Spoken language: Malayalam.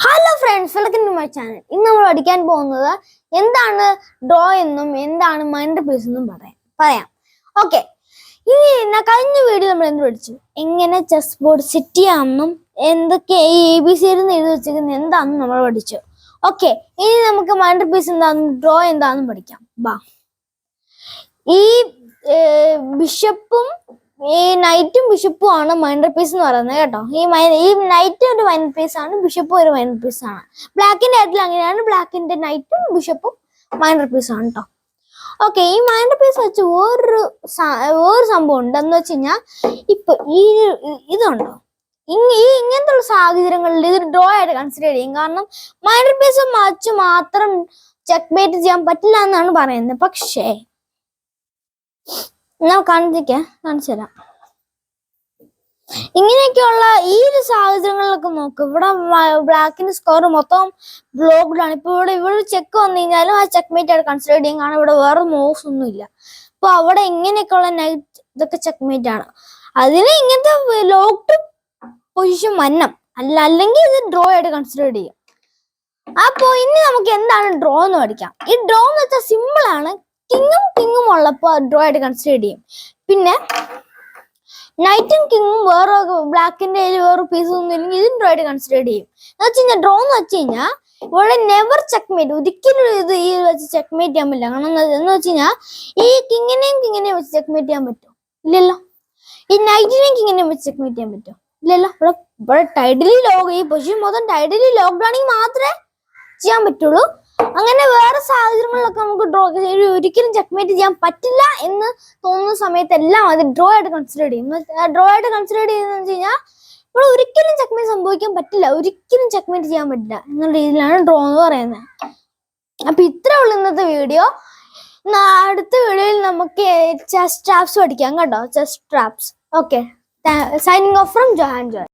Hello friends, welcome to my channel. ഇന്ന് നമ്മൾ പഠിക്കാൻ പോകുന്നത് എന്താണ് ഡ്രോ എന്നും എന്താണ് മൈൻഡ് പീസ് എന്നും പറയാം. ഓക്കെ, ഇനി കഴിഞ്ഞ വീഡിയോ നമ്മൾ എന്ത് പഠിച്ചു? എങ്ങനെ ചെസ് ബോർഡ് സെറ്റ് ചെയ്യാമെന്നും എന്തൊക്കെ ABC എഴുതി വെച്ചിരിക്കുന്നത് എന്താണെന്നും നമ്മൾ പഠിച്ചു. ഓക്കെ, ഇനി നമുക്ക് മൈൻഡ് പീസ് എന്താണെന്നും ഡ്രോ എന്താണെന്നും പഠിക്കാം. ഈ ബിഷപ്പും ഈ നൈറ്റും ബിഷപ്പും ആണ് മൈൻഡ് പീസ് എന്ന് പറയുന്നത് കേട്ടോ. ഈ നൈറ്റ് ഒരു മൈൻഡ് പീസ് ആണ്, ബിഷപ്പും ഒരു മൈൻഡ് പീസ് ആണ്. ബ്ലാക്കിന്റെ കാര്യത്തിൽ അങ്ങനെയാണ്, ബ്ലാക്കിന്റെ നൈറ്റും ബിഷപ്പും മൈൻഡ് പീസ് ആണ് കേട്ടോ. ഓക്കെ, ഈ മൈൻഡ് പീസ് വെച്ച് വേറൊരു സംഭവം ഉണ്ട്. എന്ന് വെച്ച് കഴിഞ്ഞാൽ ഇപ്പൊ ഇതുണ്ടോ, ഇങ്ങനത്തെ സാഹചര്യങ്ങളിൽ ഇത് ഡ്രോ ആയിട്ട് കൺസിഡർ ചെയ്യും. കാരണം മൈൻഡ് പീസ് വെച്ച് മാത്രം ചെക്ക് മേറ്റ് ചെയ്യാൻ പറ്റില്ല എന്നാണ് പറയുന്നത്. പക്ഷേ ഞാൻ കാണിച്ചു തരാം. ഇങ്ങനെയൊക്കെയുള്ള ഈ ഒരു സാഹചര്യങ്ങളിലൊക്കെ നോക്ക്. ഇവിടെ ബ്ലാക്കിന്റെ സ്കോർ മൊത്തം ബ്ലോക്ക്ഡാണ്. ഇപ്പൊ ഇവിടെ ചെക്ക് വന്നു കഴിഞ്ഞാലും ആ ചെക്ക് മേറ്റ് ആയിട്ട് കൺസിഡർ ചെയ്യും. കാരണം ഇവിടെ വേറെ മൂവ്സ് ഒന്നും ഇല്ല. അപ്പൊ അവിടെ ഇങ്ങനെയൊക്കെയുള്ള നൈറ്റ് ഇതൊക്കെ ചെക്ക് മേറ്റ് ആണ്. അതിന് ഇങ്ങനത്തെ ലോക്ക്ഡ് പൊസിഷൻ വന്നം അല്ലെങ്കിൽ ഇത് ഡ്രോ ആയിട്ട് കൺസിഡർ ചെയ്യും. അപ്പൊ ഇനി നമുക്ക് എന്താണ് ഡ്രോ എന്ന് പഠിക്കാം. ഈ ഡ്രോ എന്ന് വെച്ചാൽ സിമ്പിൾ ആണ്. കിങ്ങും ഉള്ളപ്പോ ഡ്രോ ആയിട്ട് കൺസിഡർ ചെയ്യും. പിന്നെ നൈറ്റും കിങ്ങും വേറെ ബ്ലാക്കിന്റെ വേറെ പീസ് ഒന്നും ഇല്ലെങ്കിൽ ഇതും ഡ്രോ ആയിട്ട് കൺസിഡർ ചെയ്യും. എന്ന് വെച്ച് കഴിഞ്ഞാൽ ഡ്രോ എന്ന് വെച്ച് കഴിഞ്ഞാൽ ഇവിടെ നെവർ ചെക്ക് മേറ്റ്, ഒരിക്കലും ഇത് ഈ വെച്ച് ചെക്ക് മേറ്റ് ചെയ്യാൻ പറ്റില്ല. കാരണം എന്ന് വെച്ച് കഴിഞ്ഞാൽ ഈ കിങ്ങിനെയും വെച്ച് ചെക്ക് മേറ്റ് ചെയ്യാൻ പറ്റുമോ? ഇല്ലല്ലോ. ഈ നൈറ്റിനെയും കിങ്ങിനെയും വെച്ച് ചെക്ക് മേറ്റ് ചെയ്യാൻ പറ്റുമോ? ഇല്ലല്ലോ. ഇവിടെ ടൈഡലി ഈ പൊസിഷൻ മൊത്തം ടൈഡലി ലോക്ക്ഡ് ആണെങ്കിൽ മാത്രമേ ചെയ്യാൻ പറ്റുള്ളൂ. അങ്ങനെ വേറെ സാഹചര്യങ്ങളിലൊക്കെ നമുക്ക് ഒരിക്കലും ചെക്ക്മേറ്റ് ചെയ്യാൻ പറ്റില്ല എന്ന് തോന്നുന്ന സമയത്തെല്ലാം അത് ഡ്രോ ആയിട്ട് കൺസിഡർ ചെയ്യും. ഡ്രോ ആയിട്ട് കൺസിഡർ ചെയ്യുന്നത് വെച്ച് കഴിഞ്ഞാൽ ഇവിടെ ഒരിക്കലും ചെക്ക്മേറ്റ് സംഭവിക്കാൻ പറ്റില്ല, ഒരിക്കലും ചെക്ക്മേറ്റ് ചെയ്യാൻ പറ്റില്ല എന്നുള്ള രീതിയിലാണ് ഡ്രോ എന്ന് പറയുന്നത്. അപ്പൊ ഇത്രേ ഉള്ളൂ ഇന്നത്തെ വീഡിയോ. അടുത്ത വീഡിയോയിൽ നമുക്ക് ചെസ് ട്രാപ്സ് പഠിക്കാം കേട്ടോ. Chess traps. Okay, signing off from Johan Joy.